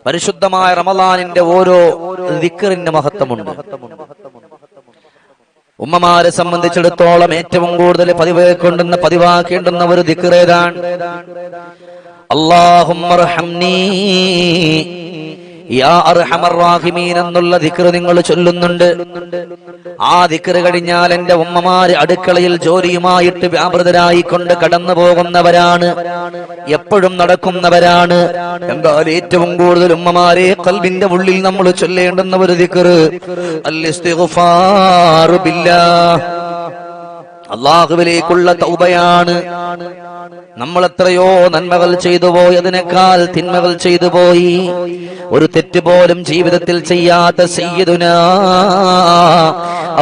പരിശുദ്ധമായ റമളാനിന്റെ ഓരോ ദിക്റിന്റെ മഹത്വമുണ്ട്. ഉമ്മമാരെ സംബന്ധിച്ചിടത്തോളം ഏറ്റവും കൂടുതൽ പതിവാക്കേണ്ടുന്ന ഒരു ദിക്ർ ഏതാണ്? അല്ലാഹുമ്മർഹംനീ യാ അർഹമർ റഹീമീൻ എന്നുള്ള ദിക്ർ നിങ്ങൾ ചൊല്ലുന്നുണ്ട്. ആ ദിക്ർ കഴിഞ്ഞാൽ എന്റെ ഉമ്മമാര് അടുക്കളയിൽ ജോലിയുമായിട്ട് വ്യാപൃതരായിക്കൊണ്ട് കടന്നു പോകുന്നവരാണ്, എപ്പോഴും നടക്കുന്നവരാണ്. എന്നാൽ ഏറ്റവും കൂടുതൽ ഉമ്മമാരെ ഖൽബിന്റെ ഉള്ളിൽ നമ്മൾ ചൊല്ലേണ്ടുന്ന ഒരു ദിക്ർ അൽ ഇസ്തിഗ്ഫാറു ബില്ലാഹ്, അല്ലാഹുവിലേക്കുള്ള തൗബയാണ്. നമ്മൾ എത്രയോ നന്മകൾ ചെയ്തു പോയി, അതിനേക്കാൾ തിന്മകൾ ചെയ്തു പോയി. ഒരു തെറ്റ് പോലും ജീവിതത്തിൽ ചെയ്യാത്ത സയ്യിദുനാ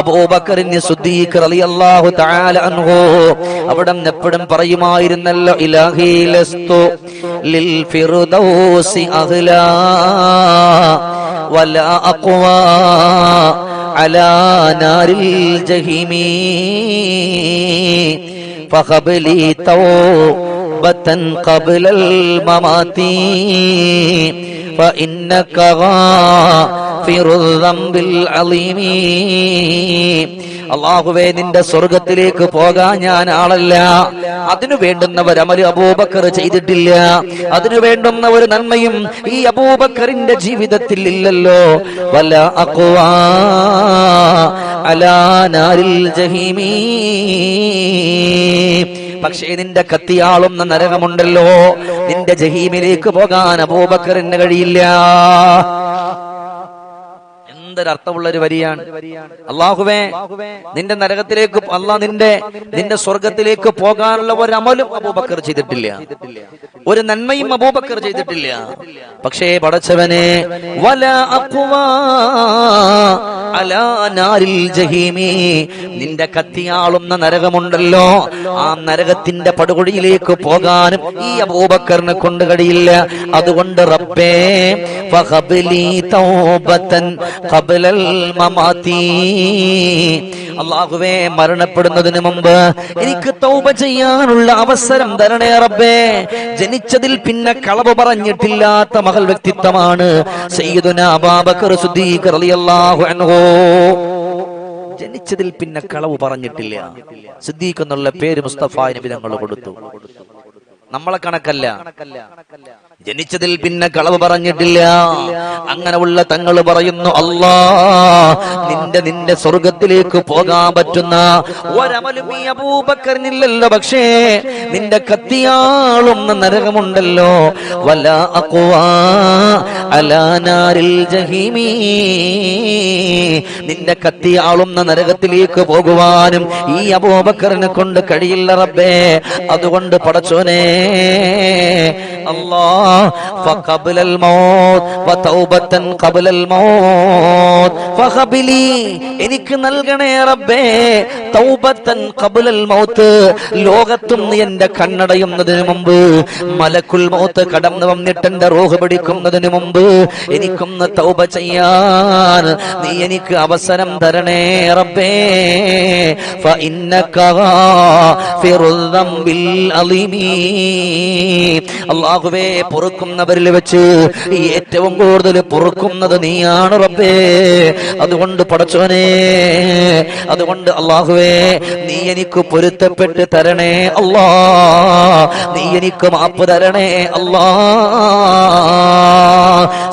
അബൂബക്കറിന് സിദ്ദീഖ് റളിയല്ലാഹു തആല അൻഹു അവിടം എപ്പോഴും പറയുമായിരുന്നല്ലോ, ഇലാഹി ലസ്തു ലിൽ ഫിർദൗസി അഹ്ലാ വലാ അഖ്വാ അലാ നാരിൽ ജഹീമി ഫഖബ്ലി തൗബതൻ ഖബ്ലൽ മമാതി ഫഇന്നക ഗാഫിറുൽ ദംബിൽ അളീമി. അല്ലാഹുവേ, നിന്റെ സ്വർഗത്തിലേക്ക് പോകാൻ ഞാൻ ആളല്ല. അതിനു വേണ്ടുന്ന ഒരു അമൽ അബൂബക്കർ ചെയ്തിട്ടില്ല. അതിനു വേണ്ടുന്ന ഒരു നന്മയും ഈ അബൂബക്കറിന്റെ ജീവിതത്തിൽ ഇല്ലല്ലോ. വല അഖ്വാ അലാ നാരിൽ ജഹീമി. പക്ഷേ നിന്റെ കത്തിയാളുന്ന നരകമുണ്ടല്ലോ, നിന്റെ ജഹീമിലേക്ക് പോകാൻ അബൂബക്കറിന് കഴിയില്ല. എന്തൊരർത്ഥമുള്ള ഒരു വരിയാണ്. അല്ലാഹുവേ, നിന്റെ നരകത്തിലേക്ക് നിന്റെ സ്വർഗത്തിലേക്ക് പോകാനുള്ള ഒരു അമലും അബൂബക്കർ ചെയ്തിട്ടില്ല, ഒരു നന്മയും അബൂബക്കർ ചെയ്തിട്ടില്ല. പക്ഷേ പടച്ചവനെ, വലാ അഖ്വാ അലാ നാരിൽ ജഹീമി, നിന്റെ കത്തിയാളുന്ന നരകമുണ്ടല്ലോ, ആ നരകത്തിന്റെ പടുകുഴിയിലേക്ക് പോകാനും ഈ അബൂബക്കറിനെ കൊണ്ട് കഴിയില്ല. അതുകൊണ്ട് റബ്ബേ ഫഖബ്ലി തൗബതൻ ഖബ്ലൽ മമാതി, അല്ലാഹുവേ, മരണപ്പെടുന്നതിന് മുമ്പ് എനിക്ക് തൗബ ചെയ്യാനുള്ള അവസരം തരണേ റബ്ബേ. ജനിച്ചതിൽ പിന്നെ കളവ് പറഞ്ഞിട്ടില്ലാത്ത മഹൽ വ്യക്തിത്വമാണ് സയ്യിദുനാ അബൂബക്കർ സിദ്ദീഖ് റളിയല്ലാഹു അൻഹു. ജനിച്ചതിൽ പിന്നെ കളവ് പറഞ്ഞിട്ടില്ല. സിദ്ദീഖ് എന്നുള്ള പേര് മുസ്തഫ നബി തങ്ങൾ കൊടുത്തു. നമ്മളെ കണക്കല്ല, ജനിച്ചതിൽ പിന്നെ കളവ് പറഞ്ഞിട്ടില്ല. അങ്ങനെ ഉള്ള തങ്ങൾ പറയുന്നു, അല്ലാ, നിന്റെ സ്വർഗത്തിലേക്ക് പോകാൻ പറ്റുന്ന ഒരമലും ഈ അബൂബക്കറിനില്ലല്ലോ. പക്ഷേ നിന്റെ കത്തിയാളുന്ന നരകമുണ്ടല്ലോ, വലാ അഖ്വാ അലാ നാരിൽ ജഹീമി, നിന്റെ കത്തിയാളുന്ന നരകത്തിലേക്ക് പോകുവാനും ഈ അബൂബക്കറിനെ കൊണ്ട് കഴിയില്ല റബ്ബേ. അതുകൊണ്ട് പടച്ചോനെ, അല്ലാഹ് ഫഖബ്ലൽ മൗത്ത് വതൗബതൻ ഖബ്ലൽ മൗത്ത് ഫഖബ്ലി, എനിക്ക് നൽകണേ റബ്ബേ തൗബതൻ ഖബ്ലൽ മൗത്ത്, ലോകത്തും എന്റെ കണ്ണടയുന്നതിന് മുമ്പ്, മലക്കുൽ മൗത്ത് കടന്നു വന്നിട്ട് എന്റെ റൂഹ് പിടിക്കുന്നതിന് മുമ്പ് എനിക്കൊന്ന് തൗബ ചെയ്യാൻ നീ എനിക്ക് അവസരം തരണേ റബ്ബേ. ഫഇന്നക ഗാഫിറുൽ ദംബിൽ അളീമി, അല്ലാഹുവേ, പൊറുക്കുന്നവരിൽ വെച്ച് ഏറ്റവും കൂടുതൽ പൊറുക്കുന്നത് നീയാണ് റബ്ബേ. അതുകൊണ്ട് പടച്ചോനെ, അതുകൊണ്ട് അല്ലാഹുവേ, നീ എനിക്ക് പൊരുത്തപ്പെട്ട് തരണേ അല്ലാ, നീ എനിക്ക് മാപ്പ് തരണേ അല്ലാ.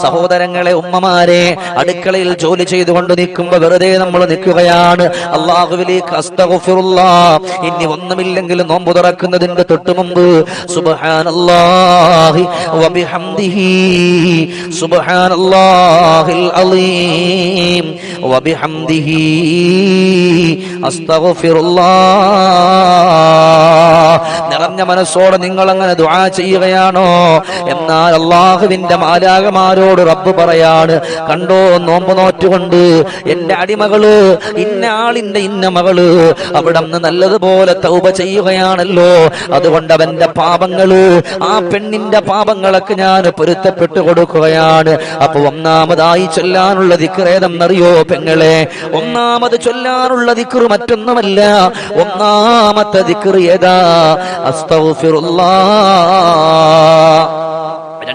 സഹോദരങ്ങളെ, ഉമ്മമാരെ, അടുക്കളയിൽ ജോലി ചെയ്തുകൊണ്ട് നിൽക്കുമ്പോ വെറുതെ നമ്മൾ നിൽക്കുകയാണ്. അല്ലാഹുവിലേക്ക് അസ്തഗ്ഫിറുല്ലാഹ്, ഇനി ഒന്നുമില്ലെങ്കിൽ നോമ്പ് തുറക്കുന്നതിന്റെ തൊട്ട് മുമ്പ് സുബ്ഹാനല്ലാഹി വബിഹംദിഹി സുബ്ഹാനല്ലാഹിൽ അലീം വബിഹംദിഹി അസ്തഗ്ഫിറുല്ലാഹ്. നിറഞ്ഞ മനസ്സോടെ നിങ്ങൾ അങ്ങനെ ദുആ ചെയ്യുകയാണോ? എന്നാൽ അല്ലാഹുവിന്റെ മാലാഖമാരോട് റബ്ബ് പറയാണ്, കണ്ടോ, നോമ്പ് നോറ്റുകൊണ്ട് എന്റെ അടിമകള്, ഇന്ന ആളിന്റെ ഇന്ന മകള് അവിടന്ന് നല്ലതുപോലെ തൗബ ചെയ്യുകയാണല്ലോ, അതുകൊണ്ട് അവന്റെ പാപങ്ങള്, ആ പെണ്ണിന്റെ പാപങ്ങളൊക്കെ ഞാൻ പൊരുത്തപ്പെട്ടു കൊടുക്കുകയാണ്. അപ്പൊ ഒന്നാമതായി ചൊല്ലാനുള്ള ദിക്ർ ഏതെന്നറിയോ പെങ്ങളെ? ഒന്നാമത് ചൊല്ലാനുള്ള ദിക്ർ മറ്റൊന്നുമല്ല. ഒന്നാമത്തെ ദിക്ർ ഏതാ? അസ്തഗ്ഫിറുല്ലാഹ്.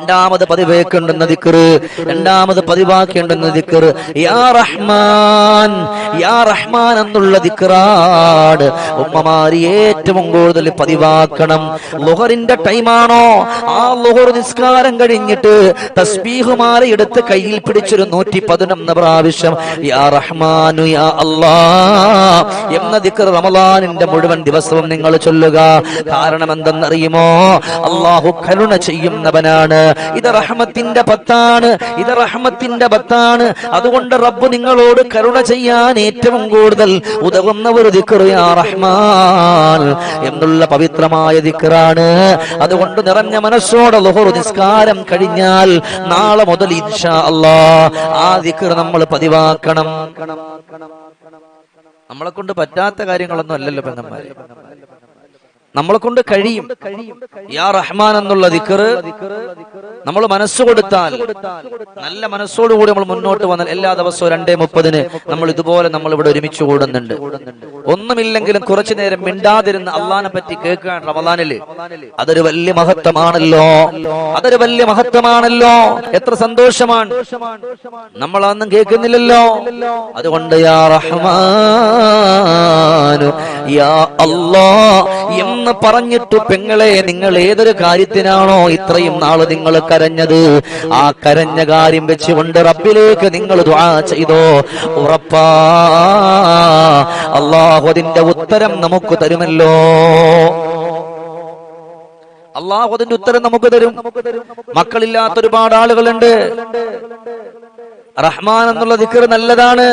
രണ്ടാമത് പതിവേക്കേണ്ടുന്ന ദിക്ർ, രണ്ടാമത് പതിവാക്കേണ്ടുന്ന ദിക്ർ യാ റഹ്മാൻ, യാ റഹ്മാൻ എന്നുള്ള ദിക്റാണ് ഉമ്മമാരി ഏറ്റവും കൂടുതൽ പതിവാക്കണം. ളുഹറിന്റെ ടൈമാണോ, ആ ളുഹർ നിസ്കാരം കഴിഞ്ഞിട്ട് തസ്ബീഹ് മാല എടുത്ത് കയ്യിൽ പിടിച്ചൊരു 111 പ്രാവശ്യം യാ റഹ്മാനു യാ അല്ലാഹ് എന്ന ദിക്ർ റമളാനിന്റെ മുഴുവൻ ദിവസവും നിങ്ങൾ ചൊല്ലുക. കാരണം എന്തെന്നറിയുമോ? അല്ലാഹു കരുണ ചെയ്യുന്നവനാണ്. ഇത് റഹ്മത്തിന്റെ പത്താണ്, ഇത് റഹ്മത്തിന്റെ പത്താണ്. അതുകൊണ്ട് റബ്ബ് നിങ്ങളോട് കരുണ ചെയ്യാൻ ഏറ്റവും കൂടുതൽ ഉതകുന്ന ഒരു ദിക്ർ യാ റഹ്മാൻ എന്നുള്ള പവിത്രമായ ദിക്റാണ്. അതുകൊണ്ട് നിറഞ്ഞ മനസ്സോടെ ളുഹർ നിസ്കാരം കഴിഞ്ഞാൽ നാളെ മുതൽ ഇൻഷാ അല്ലാഹ് ആ ദിക്ർ നമ്മൾ പതിവാക്കണം. നമ്മളെ കൊണ്ട് പറ്റാത്ത കാര്യങ്ങളൊന്നും അല്ലല്ലോ പെങ്ങന്മാരെ, നമ്മളെ കൊണ്ട് കഴിയും. യാ റഹ്മാൻ എന്നുള്ള ദിക്ർ നമ്മൾ മനസ്സ് കൊടുത്താൽ, നല്ല മനസ്സോടുകൂടി നമ്മൾ മുന്നോട്ട് വന്നാൽ എല്ലാ ദിവസവും 2:30 നമ്മൾ ഇതുപോലെ നമ്മൾ ഇവിടെ ഒരുമിച്ച് കൂടുന്നുണ്ട്. ഒന്നുമില്ലെങ്കിലും കുറച്ചു നേരം മിണ്ടാതിരുന്ന് അള്ളാനെ പറ്റി കേൾക്കാൻ റമളാനില് അതൊരു വലിയ മഹത്വമാണല്ലോ, അതൊരു വലിയ മഹത്വമാണല്ലോ. എത്ര സന്തോഷമാണ്. നമ്മളതൊന്നും കേൾക്കുന്നില്ലല്ലോ. അതുകൊണ്ട് യാ റഹ്മാനു യാ അല്ലാഹ് എന്ന് പറഞ്ഞിട്ട് പെങ്ങളെ, നിങ്ങൾ ഏതൊരു കാര്യത്തിനാണോ ഇത്രയും നാള് നിങ്ങൾ കരഞ്ഞത്, ആ കരഞ്ഞ കാര്യം വെച്ചുകൊണ്ട് റബ്ബിലേക്ക് നിങ്ങൾ ദുആ ചെയ്തോ, ഉറപ്പാ അല്ലാഹു അതിന്റെ ഉത്തരം നമുക്ക് തരുമല്ലോ. അല്ലാഹു അതിന്റെ ഉത്തരം നമുക്ക് തരും. മക്കളില്ലാത്ത ഒരുപാട് ആളുകളുണ്ട്. റഹ്മാൻ എന്നുള്ള ദിക്ർ നല്ലതാണ്.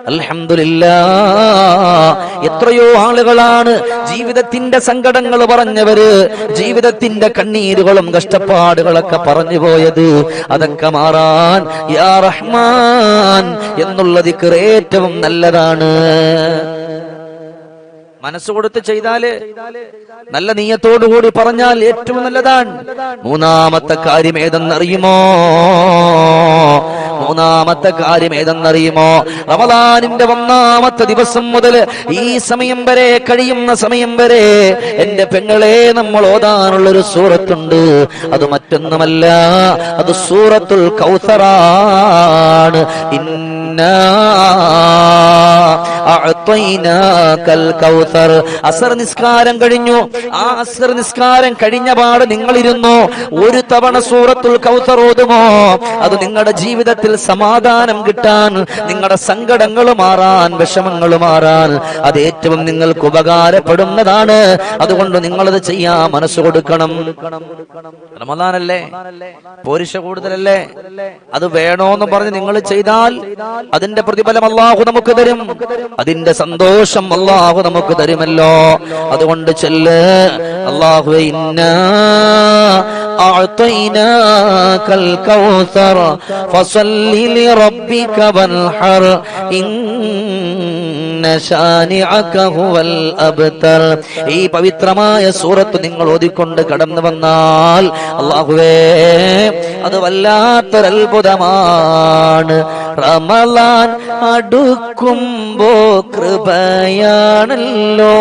അൽഹംദുലില്ലാഹ്, എത്രയോ ആളുകളാണ് ജീവിതത്തിന്റെ സങ്കടങ്ങൾ പറഞ്ഞവര്, ജീവിതത്തിന്റെ കണ്ണീരുകളും കഷ്ടപ്പാടുകളൊക്കെ പറഞ്ഞു പോയത്. അതൊക്കെ മാറാൻ യാ റഹ്മാൻ എന്നുള്ള ദിക്ർ ഏറ്റവും നല്ലതാണ്. മനസ്സ് കൊടുത്ത് ചെയ്താല്, നല്ല നീയത്തോടുകൂടി പറഞ്ഞാൽ ഏറ്റവും നല്ലതാണ്. മൂന്നാമത്തെ കാര്യം ഏതെന്നറിയുമോ? മൂന്നാമത്തെ കാര്യം ഏതെന്നറിയുമോ? റമളാനിന്റെ 1ാമത്തെ ദിവസം മുതൽ ഈ സമയം വരെ, കഴിയുന്ന സമയം വരെ എന്റെ പെങ്ങളെ നമ്മൾ ഓതാനുള്ളൊരു സൂറത്തുണ്ട്. അത് മറ്റൊന്നുമല്ല, അത് സൂറത്തുൽ കൗസറാണ്. അസർ നിസ്കാരം കഴിഞ്ഞു. ആ അസർ നിസ്കാരം കഴിഞ്ഞ പാട് നിങ്ങളിരുന്നു ഒരു തവണ സൂറത്തുൽ കൗസർ ഓതുമോ, അത് നിങ്ങളുടെ ജീവിതത്തിൽ സമാധാനം കിട്ടാൻ, നിങ്ങളുടെ സങ്കടങ്ങൾ മാറാൻ, വിഷമങ്ങൾ മാറാൻ അത് ഏറ്റവും നിങ്ങൾക്ക് ഉപകാരപ്പെടുന്നതാണ്. അതുകൊണ്ട് നിങ്ങളത് ചെയ്യാൻ മനസ്സ് കൊടുക്കണം. റമളാനല്ലേ, പോരിശ കൂടുതലല്ലേ, അത് വേണോന്ന് പറഞ്ഞ് നിങ്ങൾ ചെയ്താൽ അതിന്റെ പ്രതിഫലം അല്ലാഹു നമുക്ക് തരും, അതിന്റെ സന്തോഷം അല്ലാഹു നമുക്ക് തരുമല്ലോ. അതുകൊണ്ട് ചെല്ല്, അല്ലാഹുവേ ഇന്നാ അഅതൈനാകൽ കൗസർ ഫസല്ലി ലിറബ്ബിക വൻഹർ ഇന്ന ശാനിഅക ഹുവൽ അബ്തർ. ഈ പവിത്രമായ സൂറത്ത് നിങ്ങൾ ഓതിക്കൊണ്ട് കടന്നു വന്നാൽ അല്ലാഹുവേ അത് വല്ലാത്തൊരത്ഭുതമാണ്. റമളാൻ അടുക്കുമ്പോ കൃപയാണല്ലോ,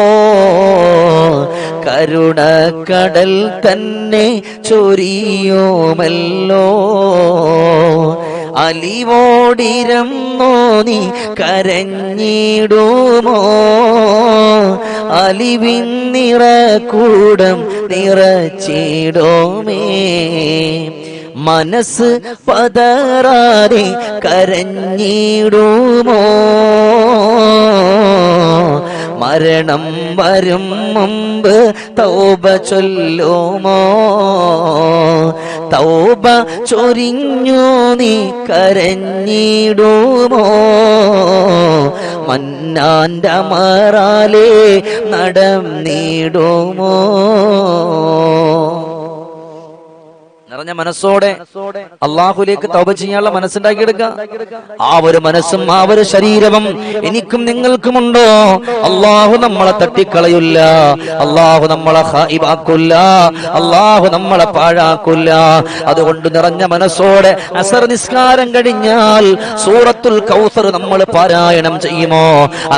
കരുണക്കടൽ തന്നെ ചൊരിയുമല്ലോ. അലിവോടിരന്നോ നീ കരഞ്ഞിടുമോ, അലിവിൻ നിറകൂടം നിറച്ചിടുമേ. മനസ്സ് പതറാതെ കരഞ്ഞിടുമോ, മരണം വരും മുമ്പ് തൗബ ചൊല്ലുമോ, തൗബ ചൊരിഞ്ഞു നീ കരഞ്ഞിടുമോ, മന്നാന്റെ മറാലേ നടന്നിടുമോ. നിറഞ്ഞ മനസ്സോടെ അള്ളാഹുലേക്ക് തൗബ ചെയ്യാനുള്ള മനസ്സുണ്ടാക്കിയെടുക്കുക. ആ ഒരു മനസ്സും ആ ഒരു ശരീരവും എനിക്കും നിങ്ങൾക്കുമുണ്ടോ, അള്ളാഹു നമ്മളെ തട്ടിക്കളയില്ല, അള്ളാഹു നമ്മളെ ഖായിബാക്കില്ല, അള്ളാഹു നമ്മളെ പാഴാക്കില്ല. അതുകൊണ്ട് നിറഞ്ഞ മനസ്സോടെ അസർ നിസ്കാരം കഴിഞ്ഞാൽ സൂറത്തുൽ കൗസർ നമ്മൾ പാരായണം ചെയ്യുമോ?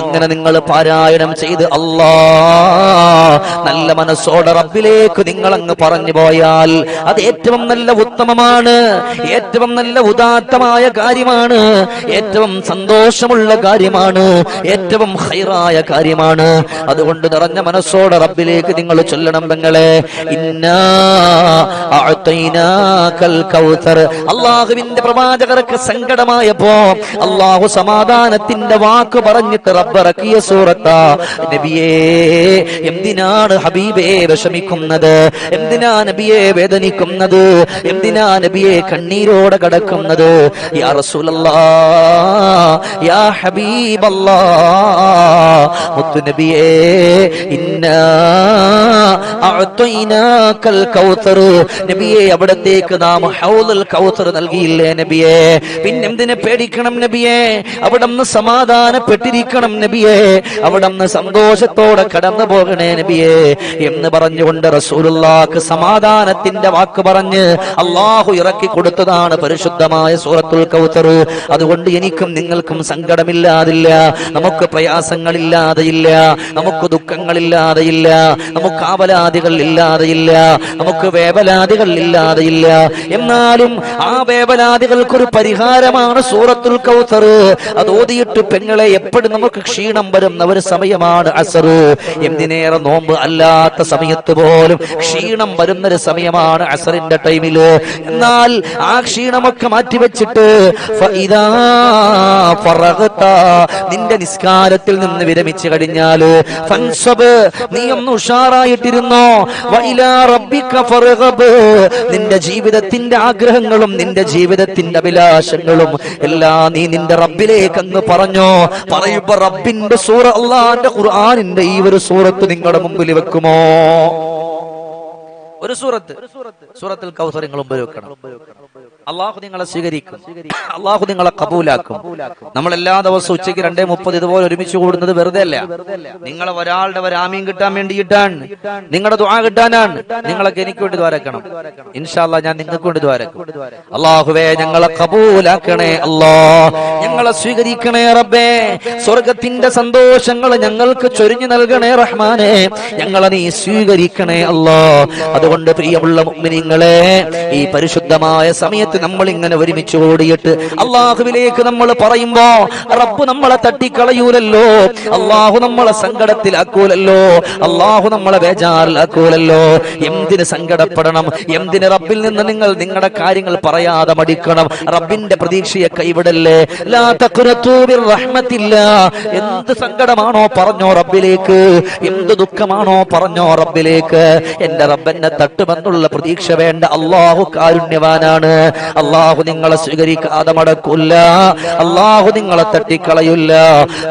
അങ്ങനെ നിങ്ങൾ പാരായണം ചെയ്ത് നല്ല മനസ്സോടെ റബ്ബിലേക്ക് നിങ്ങൾ അങ്ങ് പറഞ്ഞു പോയാൽ അത് ഏറ്റവും നല്ല നല്ല ഉത്തമമാണ്, ഏറ്റവും നല്ല ഉദാത്തമായ കാര്യമാണ്, ഏറ്റവും സന്തോഷമുള്ള കാര്യമാണ്, ഏറ്റവും ഖൈറായ കാര്യമാണ്. അതുകൊണ്ട് നിറഞ്ഞ മനസ്സോടെ റബ്ബിലേക്ക് നിങ്ങൾ ചൊല്ലണം പെങ്ങളെ. ഇന്നാ അഅതൈനാകൽ കൗസർ. അല്ലാഹുവിന്റെ പ്രവാചകർക്ക് സങ്കടമായപ്പോ അല്ലാഹു സമാധാനത്തിന്റെ വാക്ക് പറഞ്ഞിട്ട് റബ്ബ് ഇറക്കിയ സൂറത്താ. നബിയേ, എന്തിനാണ് ഹബീബേ വിഷമിക്കുന്നത്? എന്തിനാ നബിയെ വേദനിക്കുന്നത്? എന്തിനാ നബിയെ കണ്ണീരോടെ കടക്കുന്നത്? യാ റസൂലല്ലാഹ്, യാ ഹബീബല്ലാഹ്, മുത്തു നബിയേ, ഇന്നാ അഅതൈനാകൽ കൗസർ. നബിയെ, അവിടത്തേക്ക് നാം ഹൗലുൽ കൗസർ നൽകിയില്ലേ നബിയെ? പിന്നെന്തിനെ പേടിക്കണം നബിയെ? അവിടുന്ന് സമാധാനപ്പെട്ടിരിക്കണം നബിയെ, അവിടുന്ന് സന്തോഷത്തോടെ കടന്നു പോകണേ നബിയെ എന്ന് പറഞ്ഞുകൊണ്ട് റസൂലുള്ളാഹിക്ക് സമാധാനത്തിന്റെ വാക്ക് പറഞ്ഞ് അല്ലാഹു ഇറക്കി കൊടുത്തതാണ് പരിശുദ്ധമായ സൂറത്തുൽ കൗസർ. അതുകൊണ്ട് എനിക്കും നിങ്ങൾക്കും സങ്കടമില്ലാതില്ല, നമുക്ക് പ്രയാസങ്ങളില്ലാതെയില്ല, നമുക്ക് ദുഃഖങ്ങളില്ലാതെയില്ല, നമുക്ക് ആവലാദികൾ ഇല്ലാതെയില്ല, നമുക്ക് വേവലാദികൾ ഇല്ലാതെയില്ല. എന്നാലും ആ വേവലാദികൾക്കൊരു പരിഹാരമാണ് സൂറത്തുൽ കൗസർ. അത് ഓതിയിട്ട് പെങ്ങളെ എപ്പോഴും നമുക്ക് ക്ഷീണം വരുന്ന ഒരു സമയമാണ് അസർ. എന്തിനേറെ നോമ്പ് അല്ലാത്ത സമയത്ത് പോലും ക്ഷീണം വരുന്നൊരു സമയമാണ് അസറിന്റെ ടൈമില്. എന്നാൽ ആ ക്ഷീണമൊക്കെ മാറ്റിവെച്ചിട്ട് ഫഇദാ ഫറഗത, നിന്റെ നിസ്കാരത്തിൽ നിന്ന് വിരമിച്ചു കഴിഞ്ഞാല് ഫൻസബ്, നീ ഒന്ന് ഉഷാറായിട്ടിരുന്നോ. വഇലാ റബ്ബിക ഫർഗബ്, നിന്റെ ജീവിതത്തിന്റെ ആഗ്രഹങ്ങളും നിന്റെ ജീവിതത്തിന്റെ അഭിലാഷങ്ങളും എല്ലാം നീ നിന്റെ റബ്ബിലേക്ക് അങ്ങ് പറഞ്ഞോ. പറയുമ്പോ റബ്ബിന്റെ സൂറ, അല്ലാഹുവിന്റെ ഖുർആനിന്റെ ഈ ഒരു സൂറത്ത് നിങ്ങളുടെ മുമ്പിൽ വെക്കുമോ? ഒരു സൂറത്തുൽ കൗസർ നിങ്ങൾ മുമ്പിൽ വെക്കണം. അള്ളാഹു നിങ്ങളെ സ്വീകരിക്കും, അള്ളാഹു നിങ്ങളെ കബൂലാക്കും. നമ്മൾ എല്ലാ ദിവസവും ഉച്ചയ്ക്ക് 2:30 ഇതുപോലെ ഒരുമിച്ച് കൂടുന്നത് വെറുതെ അല്ല. നിങ്ങളെ ഒരാളുടെ ഒരു ആമീൻ കിട്ടാൻ വേണ്ടിയിട്ടാണ്, നിങ്ങളുടെ ദുആ കിട്ടാനാണ്. നിങ്ങളൊക്കെ എനിക്ക് വേണ്ടി ദ്വാരക്കണം. ഇൻഷാ അല്ലാഹ് ഞാൻ നിങ്ങൾക്ക് വേണ്ടി ദ്വാരക്കും. അള്ളാഹുവേ, ഞങ്ങളെ കബൂലാക്കണേ അല്ലാ, ഞങ്ങളെ സ്വീകരിക്കണേ റബ്ബേ. സ്വർഗത്തിന്റെ സന്തോഷങ്ങൾ ഞങ്ങൾക്ക് ചൊരിഞ്ഞു നൽകണേ റഹ്മാനെ, ഞങ്ങളെ നീ സ്വീകരിക്കണേ അല്ലാ. അതുകൊണ്ട് പ്രിയമുള്ള മുഅ്മിനീങ്ങളെ, ഈ പരിശുദ്ധമായ സമയത്ത് നമ്മൾ ഇങ്ങനെ ഒരുമിച്ച് ഓടിയിട്ട് അള്ളാഹുവിലേക്ക് നമ്മൾ പറയുമ്പോ റബ്ബ് നമ്മളെ തട്ടിക്കളയൂലല്ലോ, അള്ളാഹു നമ്മളെ സങ്കടത്തിലാക്കൂലല്ലോ, അള്ളാഹു നമ്മളെ ബേജാറിലാക്കൂലല്ലോ. എന്തിന് സങ്കടപ്പെടണം? എന്തിന് റബ്ബിൽ നിന്ന് നിങ്ങൾ നിങ്ങളുടെ കാര്യങ്ങൾ പറയാതെ മടിക്കണം? റബ്ബിന്റെ പ്രതീക്ഷയെ കൈവിടല്ലേ. ലാ തഖ്നതു മിർ റഹ്മത്തില്ലാ. എന്ത് സങ്കടമാണോ പറഞ്ഞോ റബ്ബിലേക്ക്, എന്ത് ദുഃഖമാണോ പറഞ്ഞോ റബ്ബിലേക്ക്. എന്റെ റബ്ബെന്നെ തട്ടുമെന്നുള്ള പ്രതീക്ഷ വേണ്ട. അള്ളാഹു കാരുണ്യവാനാണ്. അള്ളാഹു നിങ്ങളെ സ്വീകരിക്കാതെ മടക്കൂല്ല, അള്ളാഹു നിങ്ങളെ തട്ടിക്കളയില്ല.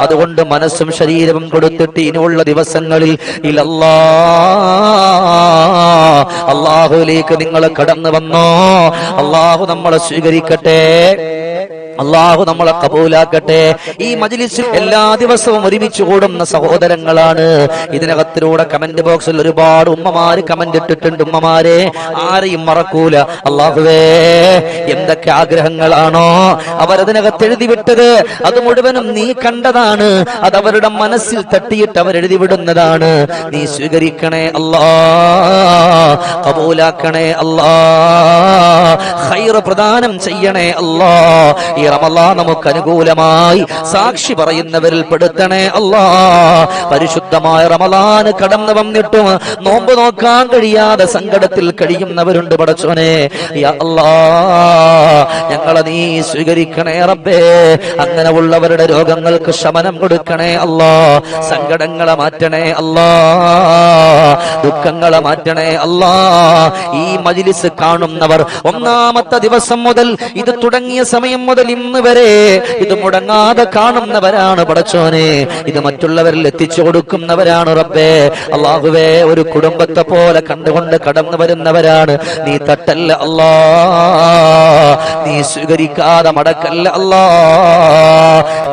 അതുകൊണ്ട് മനസ്സും ശരീരവും കൊടുത്തിട്ട് ഇനിയുള്ള ദിവസങ്ങളിൽ അള്ളാഹുവിലേക്ക് നിങ്ങൾ കടന്നു വന്നോ. അള്ളാഹു നമ്മളെ സ്വീകരിക്കട്ടെ, അള്ളാഹു നമ്മളെ കബൂലാക്കട്ടെ. ഈ മജ്ലിസിൽ എല്ലാ ദിവസവും ഒരുമിച്ച് കൂടുന്ന സഹോദരങ്ങളാണ്. ഇതിനകത്തിലൂടെ കമന്റ് ബോക്സിൽ ഒരുപാട് ഉമ്മമാര് കമന്റ് ഇട്ടിട്ടുണ്ട്. ഉമ്മമാരെ ആരെയും മറക്കൂല. അള്ളാഹുവേ, എന്തൊക്കെ ആഗ്രഹങ്ങളാണോ അവരതിനകത്ത് എഴുതി വിട്ടത്, അത് മുഴുവനും നീ കണ്ടതാണ്. അത് അവരുടെ മനസ്സിൽ തട്ടിയിട്ട് അവരെഴുതി വിടുന്നതാണ്. നീ സ്വീകരിക്കണേ അല്ലാ, കബൂലാക്കണേ അല്ലാ, ഖൈർ പ്രദാനം ചെയ്യണേ അല്ലാ. ഈ റമളാൻ നമുക്ക് അനുകൂലമായി സാക്ഷി പറയുന്നവരിൽ പെടുത്തണേ അല്ലാ. പരിശുദ്ധമായ റമളാൻ കടന്നു വന്നിട്ടും നോമ്പ് നോക്കാൻ കഴിയാതെ സങ്കടത്തിൽ കഴിയുന്നവരുണ്ട് പടച്ചോനെ. യാ അല്ലാ, ഞങ്ങളെ നീ സ്വീകരിക്കണേ റബ്ബേ. അങ്ങനെ ഉള്ളവരുടെ രോഗങ്ങൾക്ക് ശമനം കൊടുക്കണേ അല്ലാ. സങ്കടങ്ങളെ മാറ്റണേ അല്ലാ, ദുഃഖങ്ങളെ മാറ്റണേ അല്ലാ. ഈ മജ്ലിസ് കാണുന്നവർ ഒന്നാമത്തെ ദിവസം മുതൽ, ഇത് തുടങ്ങിയ സമയം മുതൽ ഇന്ന് വരെ ഇത് മുടങ്ങാതെ കാണുന്നവരാണ് പടച്ചോനെ. ഇത് മറ്റുള്ളവരിൽ എത്തിച്ചു കൊടുക്കുന്നവരാണ് റബ്ബേ. അല്ലാഹുവേ, ഒരു കുടുംബത്തെ പോലെ കണ്ടുകൊണ്ട് കടന്നു വരുന്നവരാണ്. നീ തട്ടല്ല അല്ലാ, നീ സ്വീകരിക്കാതെ മടക്കല്ല അല്ലാ.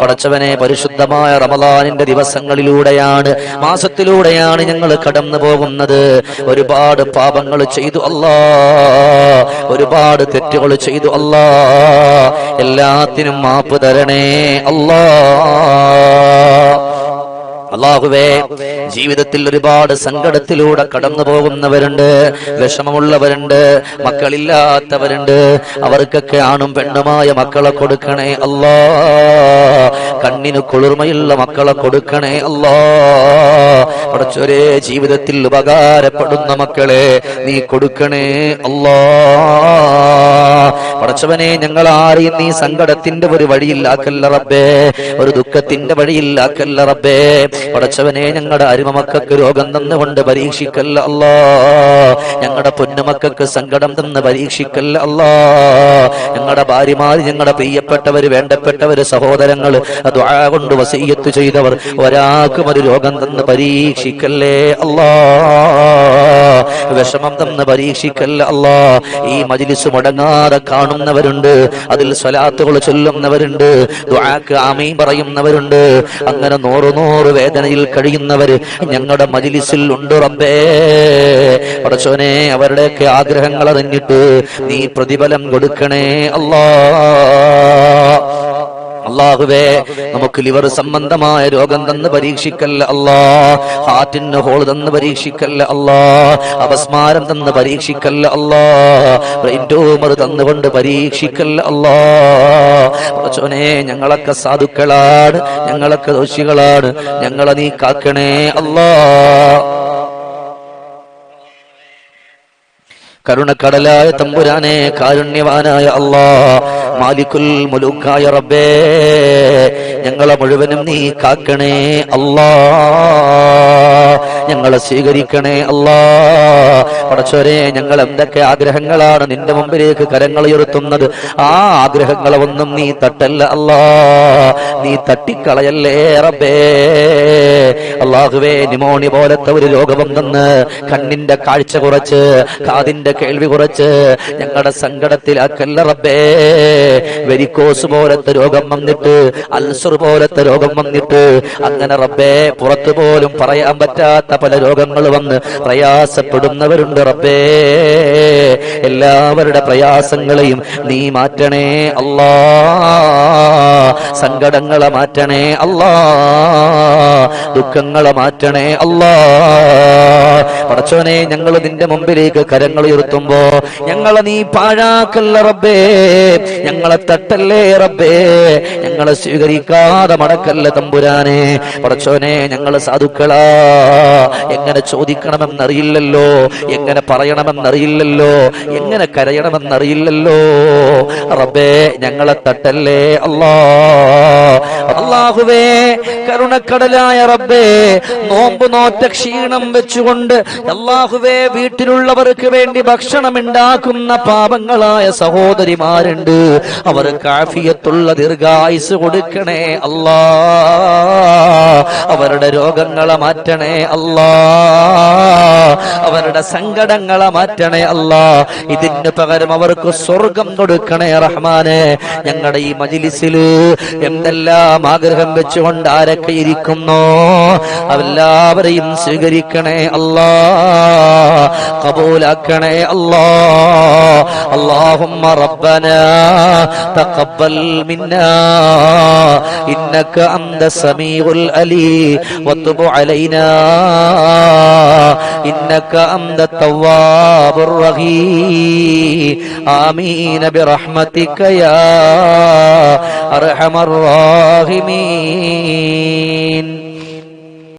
പടച്ചവനെ, പരിശുദ്ധമായ റമളാനിന്റെ ദിവസങ്ങളിലൂടെയാണ്, മാസത്തിലൂടെയാണ് ഞങ്ങൾ കടന്നു പോകുന്നത്. ഒരുപാട് പാപങ്ങൾ ചെയ്തു അല്ലാ, ഒരുപാട് തെറ്റുകൾ ചെയ്തു അല്ലാ. എല്ലാത്തിനും മാപ്പ് തരണേ അല്ലാ. അല്ലാഹുവേ, ജീവിതത്തിൽ ഒരുപാട് സങ്കടത്തിലൂടെ കടന്നു പോകുന്നവരുണ്ട്, വിഷമമുള്ളവരുണ്ട്, മക്കളില്ലാത്തവരുണ്ട്. അവർക്കൊക്കെ ആണും പെണ്ണുമായ മക്കളെ കൊടുക്കണേ അല്ലാ. കണ്ണിന് കുളിർമയുള്ള മക്കളെ കൊടുക്കണേ അല്ലാ. പടച്ചോരേ, ജീവിതത്തിൽ ഉപകാരപ്പെടുന്ന മക്കളെ നീ കൊടുക്കണേ അല്ലാ. പടച്ചവനെ, ഞങ്ങൾ ആരെയും നീ സങ്കടത്തിന്റെ ഒരു വഴിയില്ലാക്കല്ല റബ്ബേ, ഒരു ദുഃഖത്തിന്റെ വഴിയില്ലാക്കല്ല റബ്ബേ. പടച്ചവനെ, ഞങ്ങളുടെ അരുമമക്കൾക്ക് രോഗം തന്നുകൊണ്ട് പരീക്ഷിക്കല്ല അല്ലാ. ഞങ്ങളുടെ പൊന്നുമക്കൾക്ക് സങ്കടം തന്ന് പരീക്ഷിക്കല്ല അല്ലാ. ഞങ്ങളുടെ ഭാര്യമാര്, ഞങ്ങളുടെ പ്രിയപ്പെട്ടവര്, വേണ്ടപ്പെട്ടവര്, സഹോദരങ്ങള്, ദുആ കൊണ്ട് വസിയ്യത്ത് ചെയ്തവർ, ഒരാൾക്കും ഒരു രോഗം തന്ന് പരീക്ഷിക്കല്ലേ അല്ലാ. വിഷമം തന്ന് പരീക്ഷിക്കല്ല അല്ലാ. ഈ മജ്ലിസ് മുടങ്ങാതെ കാണുന്നവരുണ്ട്, അതിൽ സ്വലാത്തുകൾ ചൊല്ലുന്നവരുണ്ട്, ദുആക്ക് ആമീൻ പറയുന്നവരുണ്ട്. അങ്ങനെ നൂറ് വേദനയിൽ കഴിയുന്നവര് ഞങ്ങളുടെ മജ്ലിസിൽ ഉണ്ട് റബ്ബേ. പടച്ചോനെ, അവരുടെയൊക്കെ ആഗ്രഹങ്ങൾ അറിഞ്ഞിട്ട് നീ പ്രതിഫലം കൊടുക്കണേ അല്ലാ. അല്ലാഹുവേ, നമുക്ക് ലിവർ സംബന്ധമായ രോഗം തന്ന് പരീക്ഷിക്കല്ല അല്ലാ. ഹാർട്ടിന് ഹോൾ തന്ന് പരീക്ഷിക്കല്ല അല്ലാ. അപസ്മാരം തന്ന് പരീക്ഷിക്കല്ല അല്ലാ. ബ്രെയിൻ ട്യൂമർ തന്നുകൊണ്ട് പരീക്ഷിക്കല്ല അല്ലാ. പടച്ചോനെ, ഞങ്ങളൊക്കെ സാധുക്കളാണ്, ഞങ്ങളൊക്കെ ദോഷികളാണ്, ഞങ്ങളെ നീ കാക്കണേ അല്ലാ. കരുണക്കടലായ തമ്പുരാനെ, കാരുണ്യവാനായ അല്ലാ, മാലിക്കുൽ മുലൂക്കായ റബ്ബേ, ഞങ്ങളെ മുഴുവനും നീ കാക്കണേ അല്ലാ. ഞങ്ങളെ സ്വീകരിക്കണേ അല്ലാ. പടച്ചോരെ, ഞങ്ങൾ എന്തൊക്കെ ആഗ്രഹങ്ങളാണ് നിന്റെ മുമ്പിലേക്ക് കരങ്ങൾ ഉയർത്തുന്നത്, ആ ആഗ്രഹങ്ങളെ ഒന്നും നീ തട്ടല്ല അല്ലാ. നീ തട്ടിക്കളയല്ലേ റബ്ബേ. അല്ലാഹുവേ, നിമോണി പോലത്തെ ഒരു രോഗം തന്ന് കണ്ണിന്റെ കാഴ്ച കുറച്ച്, കാതിന്റെ കേൾവി കുറച്ച് ഞങ്ങളുടെ സങ്കടത്തിലാക്കല്ല റബ്ബേ. വെരിക്കോസ് പോലത്തെ രോഗം വന്നിട്ട്, അൽസർ പോലത്തെ രോഗം വന്നിട്ട്, അങ്ങനെ റബ്ബേ പുറത്തു പോലും പറയാൻ പറ്റാത്ത പല രോഗങ്ങൾ വന്ന് പ്രയാസപ്പെടുന്നവരുണ്ട് റബ്ബേ. എല്ലാവരുടെ പ്രയാസങ്ങളെയും നീ മാറ്റണേ അല്ലാ. സങ്കടങ്ങളെ മാറ്റണേ അല്ലാ. ദുഃഖങ്ങളെ മാറ്റണേ അല്ലാ. പടച്ചോനെ, ഞങ്ങൾ നിന്റെ മുമ്പിലേക്ക് കരങ്ങൾ ഉയർത്തുമ്പോ ഞങ്ങളെ നീ പാഴാക്കല്ല റബ്ബേ. ഞങ്ങളെ തട്ടല്ലേ റബ്ബേ. ഞങ്ങളെ സ്വീകരിക്കാതെ മടക്കല്ല തമ്പുരാനെ. പടച്ചോനെ, ഞങ്ങള് സാധുക്കളാ, എങ്ങനെ ചോദിക്കണമെന്നറിയില്ലല്ലോ, എങ്ങനെ പറയണമെന്നറിയില്ലല്ലോ, എങ്ങനെ കരയണമെന്നറിയില്ലല്ലോ റബ്ബേ. ഞങ്ങളെ തട്ടല്ലേ അല്ലാ. അല്ലാഹുവേ, കരുണക്കടലായ റബ്ബേ, നോമ്പ് നോറ്റ ക്ഷീണം വെച്ചുകൊണ്ട് അല്ലാഹുവേ വീട്ടിലുള്ളവർക്ക് വേണ്ടി ഭക്ഷണം ഉണ്ടാക്കുന്ന പാപങ്ങളായ സഹോദരിമാരുണ്ട്. അവർക്ക് ആഫിയത്തുള്ള ദീർഘായുസ് കൊടുക്കണേ അല്ലാ. അവരുടെ രോഗങ്ങളെ മാറ്റണേ അല്ലാ. അവരുടെ സങ്കടങ്ങളെ മാറ്റണേ അല്ലാ. ഇതിന് പകരം അവർക്ക് സ്വർഗം കൊടുക്കണേ റഹ്മാനെ. ഞങ്ങളുടെ ഈ മജ്ലിസില് എന്തെല്ലാം ആഗ്രഹം വെച്ചുകൊണ്ട് ആരൊക്കെ ഇരിക്കുന്നോ എല്ലാവരെയും സ്വീകരിക്കണേ അല്ലാ. കബൂലാക്കണേ അല്ലാ. اللهم ربنا تقبل منا إنك أنت السميع العليم وتب علينا إنك أنت التواب الرحيم آمين برحمتك يا أرحم الراحمين.